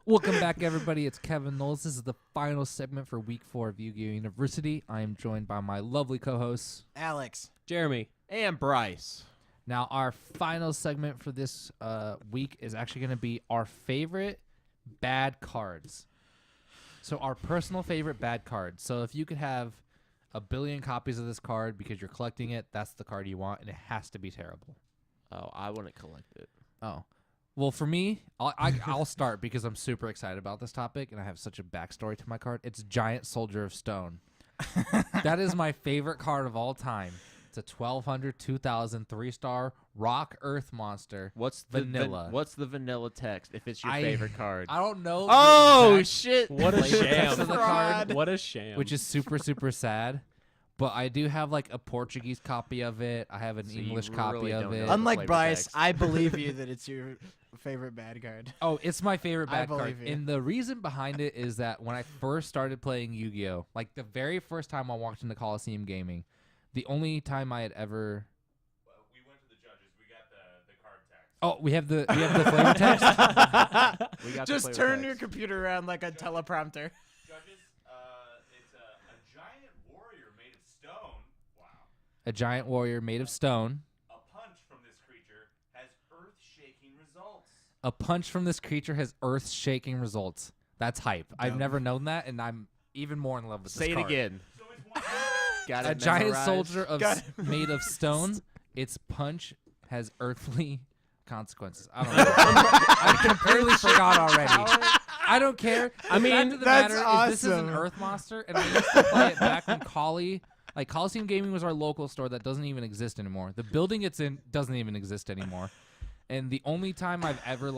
Welcome back, everybody. It's Kevin Knowles. This is the final segment for Week 4 of YGOU University. I am joined by my lovely co-hosts, Alex, Jeremy, and Bryce. Now, our final segment for this week is actually going to be our favorite bad cards. So our personal favorite bad cards. So if you could have a billion copies of this card because you're collecting it, that's the card you want, and it has to be terrible. Oh, I wouldn't collect it. Oh. Well, for me, I'll start because I'm super excited about this topic, and I have such a backstory to my card. It's Giant Soldier of Stone. That is my favorite card of all time. It's a 1200, 2000, 3-star rock earth monster. What's vanilla? What's the vanilla text if it's your favorite card? I don't know. Oh, the exact shit. what a flavor text sham! of the card, What a sham! which is super, super sad. But I do have like a Portuguese copy of it. I have an So you English really copy don't of know it. the unlike flavor Bryce, text. I believe you that it's your favorite bad card. Oh, it's my favorite I bad card. believe you. And the reason behind it is that when I first started playing Yu-Gi-Oh, like the very first time I walked into Coliseum Gaming, the only time I had ever We went to the judges. We got the card text. Oh, we have the flavor text. We got the Just flavor turn text. your computer around like a teleprompter. Judges, it's a giant warrior made of stone. Wow. A giant warrior made of stone. A punch from this creature has earth-shaking results. A punch from this creature has earth-shaking results. That's hype. I've Dope. never known that, and I'm even more in love with this Say it card. again. So it's one. Got A it giant memorized. soldier Got made of stone. Its punch has earthly consequences. I don't know. I completely forgot already. I don't care. The fact of the that's matter is this is an awesome. Earth monster, and I used to play it back when Coliseum Gaming was our local store that doesn't even exist anymore. The building it's in doesn't even exist anymore. And the only time I've ever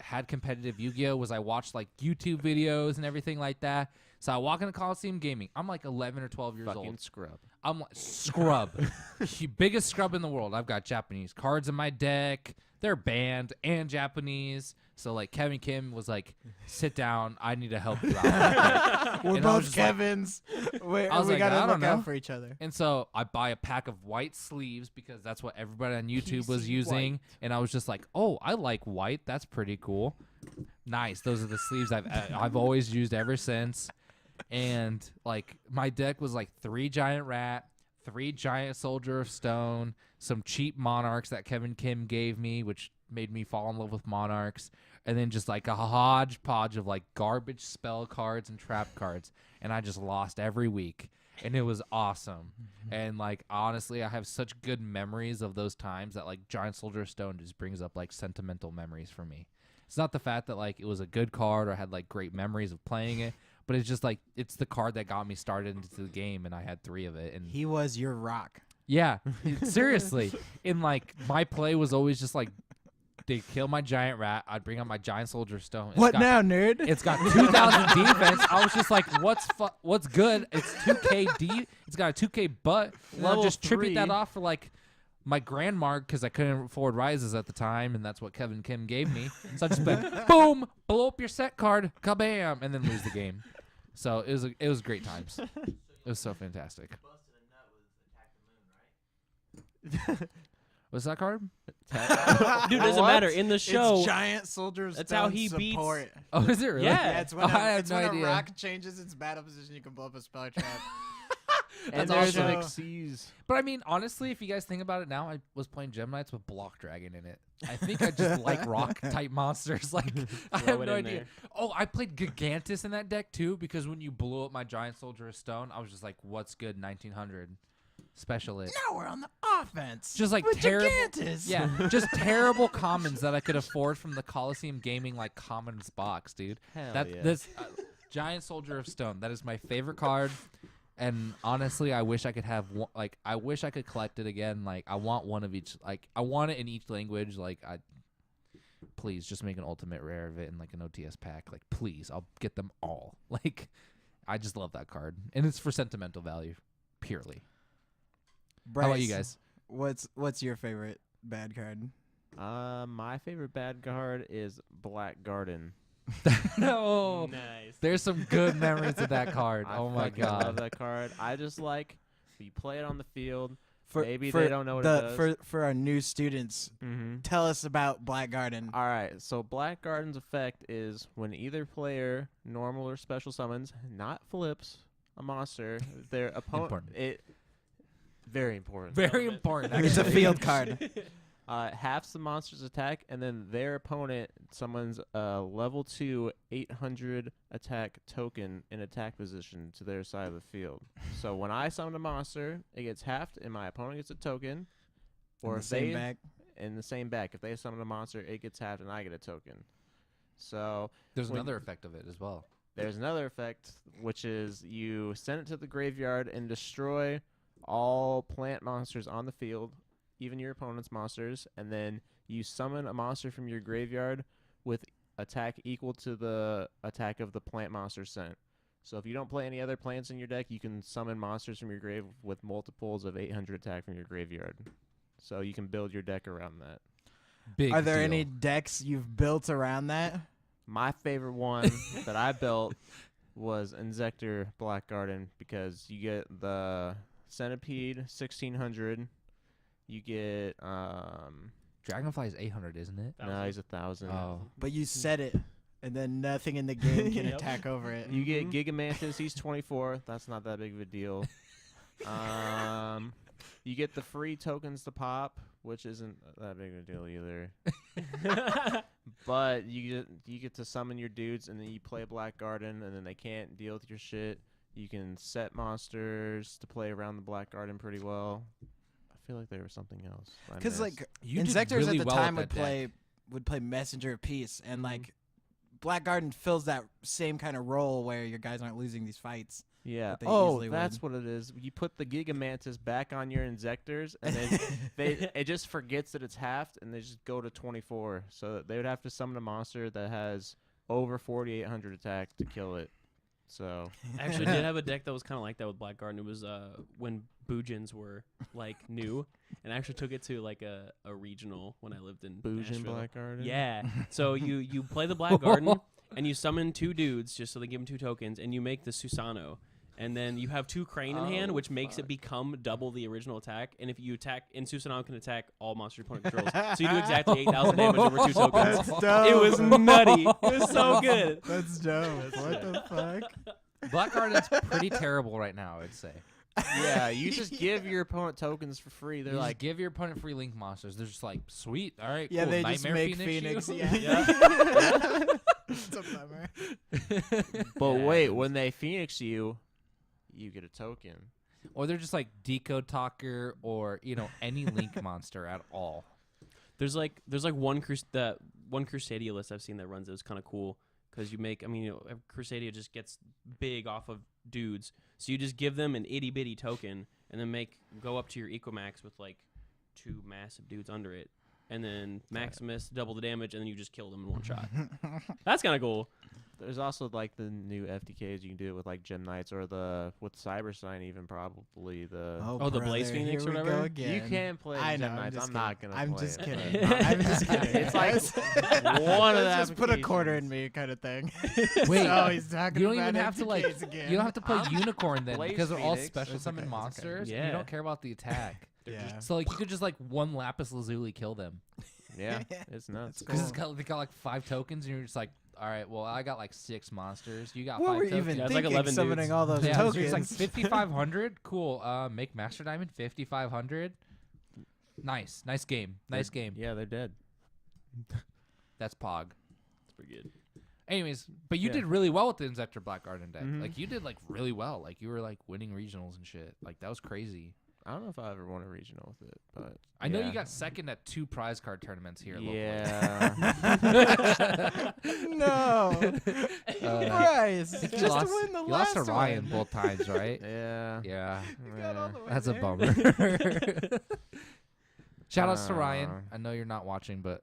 had competitive Yu-Gi-Oh was I watched YouTube videos and everything like that. So I walk into Coliseum Gaming. I'm like 11 or 12 years Fucking old. scrub. I'm like, scrub. Biggest scrub in the world. I've got Japanese cards in my deck. They're banned and Japanese. So Kevin Kim was like, sit down. I need to help you out. We're And I was both just like- Kevins. We I was like, I gotta don't look know. out for each other. And so I buy a pack of white sleeves because that's what everybody on YouTube was PC using. white. And I was just like, oh, I like white. That's pretty cool. Nice. Those are the sleeves I've always used ever since. And my deck was 3 giant rat, 3 giant soldier of stone, some cheap monarchs that Kevin Kim gave me, which made me fall in love with monarchs, and then just a hodgepodge of garbage spell cards and trap cards. And I just lost every week. And it was awesome. And honestly, I have such good memories of those times that Giant Soldier of Stone just brings up sentimental memories for me. It's not the fact that it was a good card or I had great memories of playing it, but it's just it's the card that got me started into the game, and I had 3 of it. And He was your rock. yeah, seriously. And my play was always just they'd kill my giant rat, I'd bring out my Giant Soldier of Stone. What now, nerd? It's got 2,000 defense. I was just like, what's good? It's 2K D. It's got a 2K butt. And I'll Level just tribute 3. that off for my Grandmark because I couldn't afford Rises at the time, and that's what Kevin Kim gave me. So I just went, boom, blow up your set card, kabam, and then lose the game. So it was great times. It was so fantastic. What's that card? Dude, doesn't What? matter. In the show, It's giant soldiers. That's how he beats- support. Oh, is it really? Yeah. Yeah, it's when, Oh, I had it's no when idea. a rock changes its battle position, you can blow up a spell trap. And That's there's awesome. an Xyz. But I mean, honestly, if you guys think about it now, I was playing Gem Knights with Block Dragon in it. I think I just like rock type monsters. I have it no in idea. there. Oh, I played Gigantus in that deck too because when you blew up my Giant Soldier of Stone, I was just like, what's good 1900 special it. Now we're on the offense. Just with terrible. Gigantus. Yeah, just terrible commons that I could afford from the Coliseum Gaming commons box, dude. Hell yeah. This Giant Soldier of Stone. That is my favorite card. And honestly, I wish I could have one, I wish I could collect it again. I want one of each. I want it in each language. Please just make an ultimate rare of it in an OTS pack. Please, I'll get them all. I just love that card, and it's for sentimental value, purely. Bryce, How about you guys? What's your favorite bad card? My favorite bad card is Black Garden. No, nice. there's some good memories of that card. I Oh my fucking love god. that card. I just you play it on the field. Maybe they don't know what it does. For our new students, tell us about Black Garden. All right, so Black Garden's effect is when either player, normal or special summons, not flips a monster, their opponent. Very important. Very important. It's a actually. field card. Halves the monster's attack, and then their opponent summons a level 2 800 attack token in attack position to their side of the field. So when I summon a monster, it gets halved, and my opponent gets a token. Or In if the same they bag. in the same back, if they summon a monster, it gets halved, and I get a token. So There's when- another effect of it as well. there's another effect, which is you send it to the graveyard and destroy all plant monsters on the field, even your opponent's monsters, and then you summon a monster from your graveyard with attack equal to the attack of the plant monster sent. So if you don't play any other plants in your deck, you can summon monsters from your grave with multiples of 800 attack from your graveyard. So you can build your deck around that. Big Are there deal. any decks you've built around that? My favorite one that I built was Inzektor Black Garden, because you get the Centipede 1600. You get Dragonfly is 800, isn't it? no, he's 1,000. Oh, But you said it, and then nothing in the game can Yep. attack over it. You get Gigamantis, he's 24. That's not that big of a deal. You get the free tokens to pop, which isn't that big of a deal either. But you get to summon your dudes, and then you play Black Garden, and then they can't deal with your shit. You can set monsters to play around the Black Garden pretty well. I feel like there was something else. I Because missed. like you did Inzectors really at the well time with that deck. would play Messenger of Peace, and like Black Garden fills that same kind of role where your guys aren't losing these fights. Yeah. that they Oh, easily that's what it is. You put the Gigamantis back on your Inzectors, and then it just forgets that it's halved, and they just go to 24. So they would have to summon a monster that has over 4,800 attack to kill it. So I actually did have a deck that was kind of like that with Black Garden. It was when Boojins were like new, and I actually took it to like a regional when I lived in Boojin Nashville. Black Garden. Yeah. So you play the Black Garden, and you summon 2 dudes just so they give them 2 tokens, and you make the Susano. And then you have 2 Crane in hand, which makes it become double the original attack. And if you attack, and Susano can attack all monster opponent controls. So you do exactly 8,000 damage over 2 tokens. dope. It was nutty. It was so good. That's dope. What the fuck? Black Garden's pretty terrible right now, I'd say. Yeah, you just give your opponent tokens for free. They're You just like, give your opponent free link monsters. They're just like, sweet, all right, Yeah, cool. they just Nightmare make Phoenix. you? Yeah. It's a bummer. but Yeah, wait, dude. when they Phoenix you get a token. Or they're just like Decode Talker or, any link monster at all. There's one one Crusadia list I've seen that runs it was kind of cool because Crusadia just gets big off of dudes, so you just give them an itty bitty token and then go up to your Equimax with like 2 massive dudes under it, and then Maximus double the damage, and then you just kill them in one shot. That's kind of cool. There's also like the new FTKs you can do it with like Gem Knights or with Cyber Sign even probably the. Oh, the Blaze brother, Phoenix here or we whatever? go again. You can play I Gem know, Knights. just I'm not gonna. I'm play just it. kidding. I'm just kidding. It's like guys. one of the Let's just put a quarter in applications. me, kind of thing. Wait, so he's talking you don't about even have to like. FTKs again. You don't have to play Unicorn then Blaze because they're all Phoenix. special It's summon okay, it's okay. monsters. And Yeah. you don't care about the attack. Yeah. So like you could just like one Lapis Lazuli kill them Yeah, it's nuts. because they got like 5 tokens and you're just like, all right, well I got like 6 monsters. You got What 5 were you tokens. even Yeah, it's like thinking 11 summoning dudes. all those Yeah, so tokens? it's like 5,500. Cool. Make Master Diamond 5,500. Nice game. Nice game. Yeah, they're dead. That's Pog. That's pretty good. Anyways, but you Yeah. did really well with the Inzector Black Garden deck. Mhm. Like you did like really well. Like you were like winning regionals and shit. Like that was crazy. I don't know if I ever won a regional with it, but I know yeah. you got second at 2 prize card tournaments here Yeah. No. Bryce, locally. just to win the You lost last to Ryan one. both times, right? yeah. Yeah. got all the way That's a there. bummer. Shout outs to Ryan. Uh. I know you're not watching, but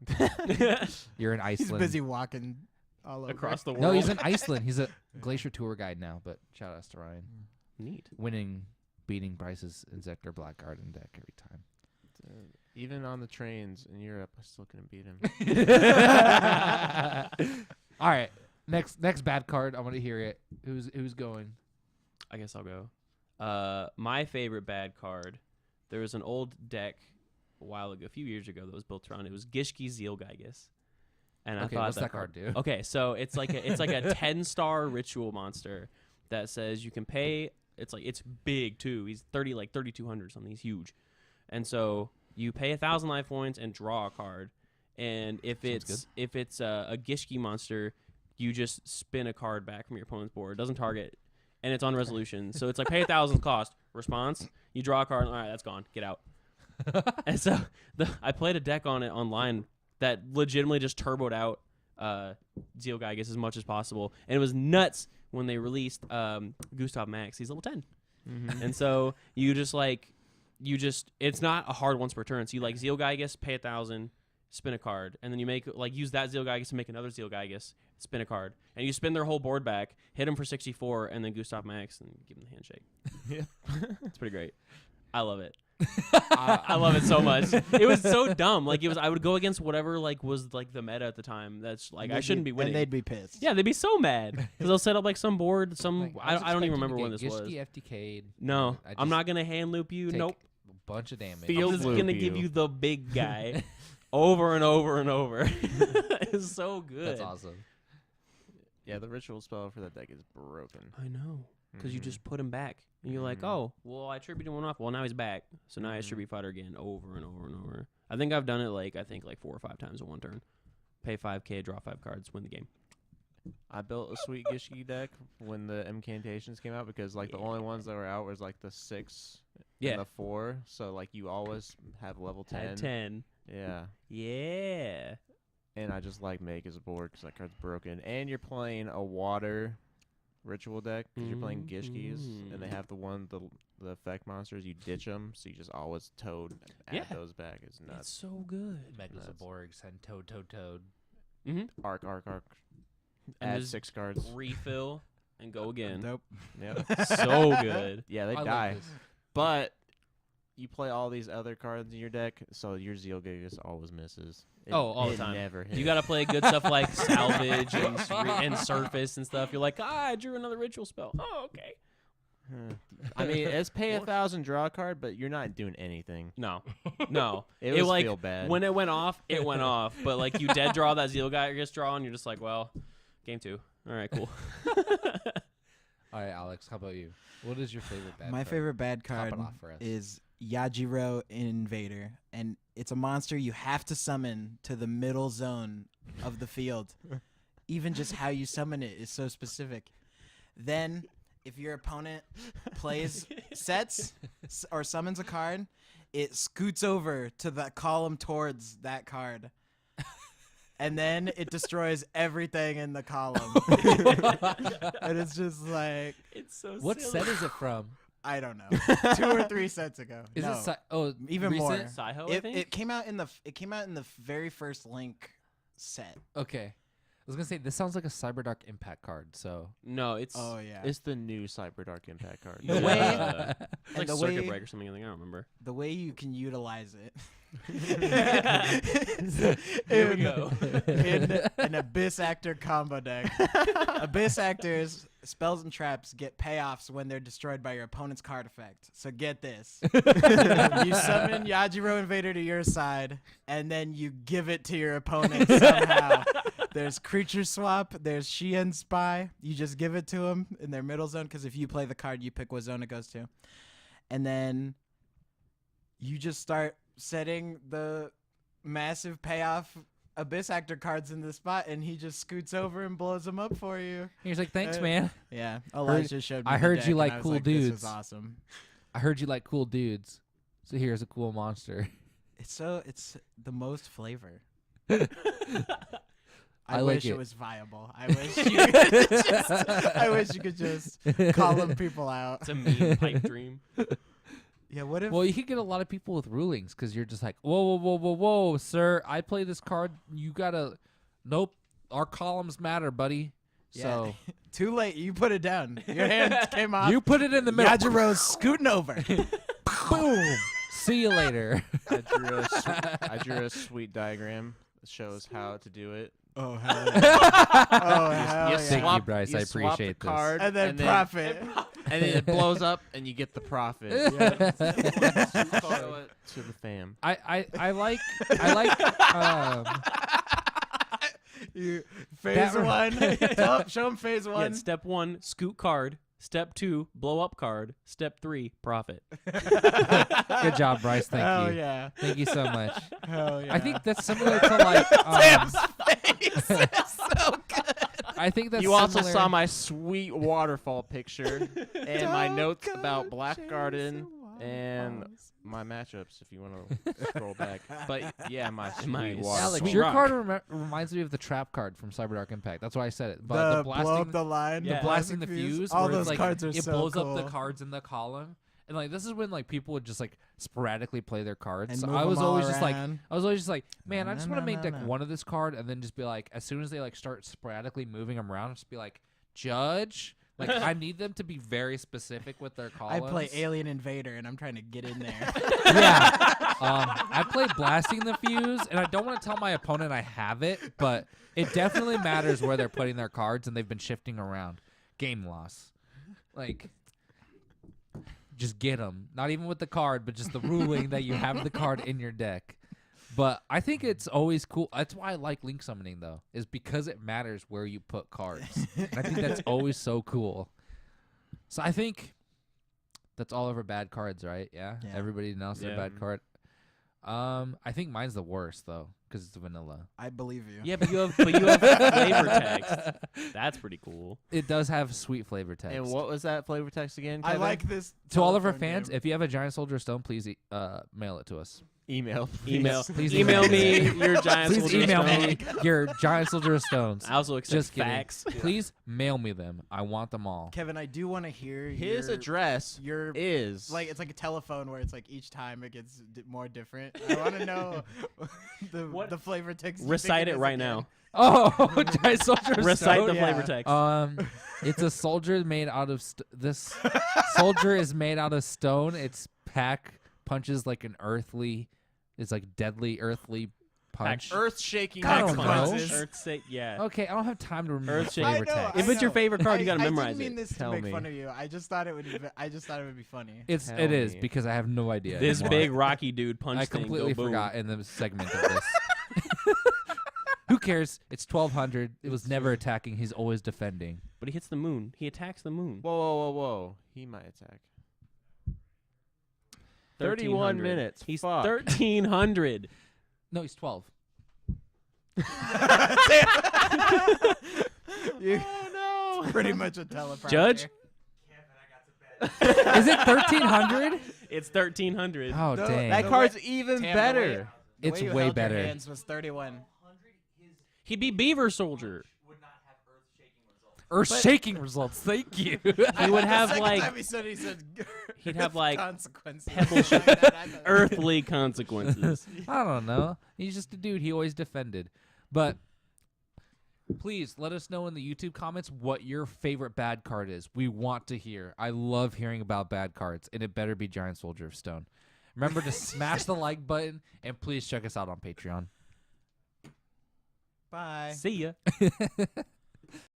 you're in He's Iceland. busy walking all over. Across the world. No, he's in Iceland. He's a glacier tour guide now, but shout outs to Ryan. Neat. Beating Bryce's Inzector Black Garden deck every time. Even on the trains in Europe, I still couldn't beat him. All right. Next bad card. I want to hear it. Who's going? I guess I'll go. My favorite bad card there was an old deck a while ago, a few years ago, that was built around. It was YGOU SH And I Okay, thought what's that card do? Okay, so it's like a 10-star ritual monster that says you can pay. It's big too. He's 3,200 something. He's huge, and so you pay 1,000 life points and draw a card. And if Sounds it's a YGOU monster, you just spin a card back from your opponent's board. It doesn't target, and it's on resolution. So it's like pay 1,000 cost. Response, you draw a card. All right, that's gone. Get out. And so I played a deck on it online that legitimately just turboed out Zealgeigus as much as possible. And it was nuts when they released Gustav Max. He's level 10. Mm-hmm. And so it's not a hard once per turn. So you like Zealgeigus, pay 1,000, spin a card. And then you use that Zealgeigus to make another Zealgeigus, spin a card. And you spin their whole board back, hit him for 64, and then Gustav Max and give him the handshake. Yeah. It's pretty great. I love it. I love it so much. It was so dumb. I would go against whatever was the meta at the time. That's I shouldn't be winning. And they'd be pissed. Yeah, they'd be so mad because they'll set up some board. Like, I don't even remember when this was. FTK'd. No, I'm not gonna hand loop you. Take Nope. A bunch of damage. Field I'm just loop gonna you. give you the big guy over and over and over. It's so good. That's awesome. Yeah, the ritual spell for that deck is broken. I know. Because you Mhm. just put him back. And you're like, Mhm. oh, well, I tributed one off. Well, now he's back. So now I tribute fighter again over and over and over. I think I've done it 4 or 5 times in one turn. Pay 5K, draw 5 cards, win the game. I built a sweet Gishki deck when the Incantations came out because the only ones that were out was the 6 Yeah. and the 4. So you always have level 10. Had 10. Yeah. Yeah. And I just like make as a board because that card's broken. And you're playing a water ritual deck because you're playing Gishkis and they have the effect monsters. You ditch them, so you just always add Yeah. those back. It's nuts. That's so good. Megazaborgs and Toad. Mm-hmm. Arc. And Add just 6 cards. refill and go again. Nope. Yep. So good. Yeah, they I die. like this. But you play all these other cards in your deck, so your Zealgeigus always misses. All the it time. Never hits. You got to play good stuff like salvage and surface and stuff. You're like, I drew another ritual spell. Oh, okay. I mean, it's pay 1,000, draw a card, but you're not doing anything. No. It It was feel bad. When it went off, it went off. But you dead draw that Zealgeigus draw, and you're just like, well, game 2. All right, cool. All right, Alex, how about you? What is your favorite bad My card? favorite bad Top card it off for us. is YGOU Invader, and it's a monster you have to summon to the middle zone of the field. Even just how you summon it is so specific. Then, if your opponent plays or summons a card, it scoots over to the column towards that card. And then it destroys everything in the column. And it's just like, It's so What silly. set is it from? I don't know. 2 or 3 sets ago. Is No. it Even recent? more. Saiho, I think? It came out in the very first Link set. Okay. I was gonna say this sounds like a Cyberdark Impact card. So No, it's Oh yeah. It's the new Cyberdark Impact card. The way- it's like the Circuit way- Break or something. I think I don't remember. The way you can utilize it. Here we go. In an Abyss Actor combo deck. Abyss Actors, spells and traps get payoffs when they're destroyed by your opponent's card effect. So get this. You summon YGOU Invader to your side, and then you give it to your opponent somehow. There's Creature Swap, there's Sheehan Spy. You just give it to them in their middle zone, because if you play the card, you pick what zone it goes to. And then you just start setting the massive payoff Abyss Actor cards in the spot, and he just scoots over and blows them up for you. he's like, "Thanks, Uh, man. Yeah, Elijah showed me. I the heard deck, you and like I was cool This dudes. was awesome. I heard you like cool dudes. So here's a cool monster." It's the most flavor. I I like wish it. it was viable. I wish you could I wish you could just call them people out. It's a mean pipe dream. Yeah, what if Well, you could get a lot of people with rulings because you're just like, whoa, sir. I play this card. You gotta. Nope. Our columns matter, buddy. Yeah. So too late, you put it down. Your hand came off. you put it in the middle. Yajiro's scooting over. Boom. See you later. I drew a sweet diagram that shows how to do it. Oh hell yeah. Oh hell You yeah. Thank you, swap- Bryce. you I swap appreciate the this. card And then profit. and then it blows up, and you get the profit. Show it to the fam. I like Phase That- one. Show him phase Yeah, one. step 1, scoot card. Step 2, blow up card. Step 3, profit. good job, Bryce. Thank Hell you. yeah. Thank you so much. Hell yeah. I think that's similar to like. Sam's face is so good. I think that's You also similar- saw my sweet waterfall picture and my notes about Black Garden and my matchups. If you want to scroll back, but yeah, my sweet My waterfall. Alex, Sweet your rock. card reminds me of the trap card from CyberDark Impact. That's why I said it. But the blow blasting, up the line. Yeah. the blasting the fuse, All where those it's like, cards are it so blows cool. up the cards in the column. And like this is when like people would just like sporadically play their cards. And So move I was them all always just like, around. man, I just want to make like No. one of this card, and then just be like, as soon as they like start sporadically moving them around, just be like, judge. Like I need them to be very specific with their I columns. play Alien Invader, and I'm trying to get in there. Yeah. I play blasting the fuse, and I don't want to tell my opponent I have it, but it definitely matters where they're putting their cards, and they've been shifting around. Game loss. Like, just get them. Not even with the card, but just the ruling that you have the card in your deck. But I think it's always cool. That's why I like link summoning, though, is because it matters where you put cards. And I think that's always so cool. So I think that's all of our bad cards, right? Yeah. Yeah. Everybody knows their Yeah. bad card. I think mine's the worst though, because it's vanilla. I believe you. Yeah, but you have flavor text. That's pretty cool. It does have sweet flavor text. And what was that flavor text again? I Kevin? like this. To all of our telephone fans, game. if you have a Giant Soldier of Stone, please mail it to us. email. Email. Please email email me me. your giant Please soldier email stone. me your Giant Soldier of Stones. I also accept Just kidding. facts. Please mail me them. I want them all. Kevin, I do want to hear His your, address Your is like it's like a telephone where it's like each time it gets more different. I want to know What? the flavor text. you Recite think it is right again. now. Oh, Giant Soldier of Recite Stone. the Yeah. flavor text. It's a soldier made out of this soldier is made out of stone. Its pack punches like an earthly, it's like deadly earthly punch. earth-shaking I don't consequences. know. Earth say yeah. Okay, I don't have time to remember Earth-shaking. flavor I know, text. I If it's your know. favorite card, you gotta memorize I didn't mean it. this Tell to make me. fun of you. I just thought it would be funny. It Tell is me. because I have no idea. This anymore. big rocky dude punch I thing. completely go boom. forgot in the segment of this. Who cares? It's 1200. It was never attacking. He's always defending. But he hits the moon. He attacks the moon. Whoa, whoa, whoa, whoa. He might attack. 31 1300. minutes. He's Fuck. 1300. No, he's 12. You, Oh, no. pretty much a teleprompter. Judge? Is it 1300? It's 1300. Oh, No, dang. That The card's way- even Tam, better. The It's way you way held your better. hands was 31. He beat Beaver Soldier. Earth-shaking results. Thank you. He would have Second like time he said he'd have, like, consequences. pebble shape- I thought- earthly consequences. I don't know. He's just a dude. He always defended. But please let us know in the YouTube comments what your favorite bad card is. We want to hear. I love hearing about bad cards, and it better be Giant Soldier of Stone. Remember to smash the like button, and please check us out on Patreon. Bye. See ya.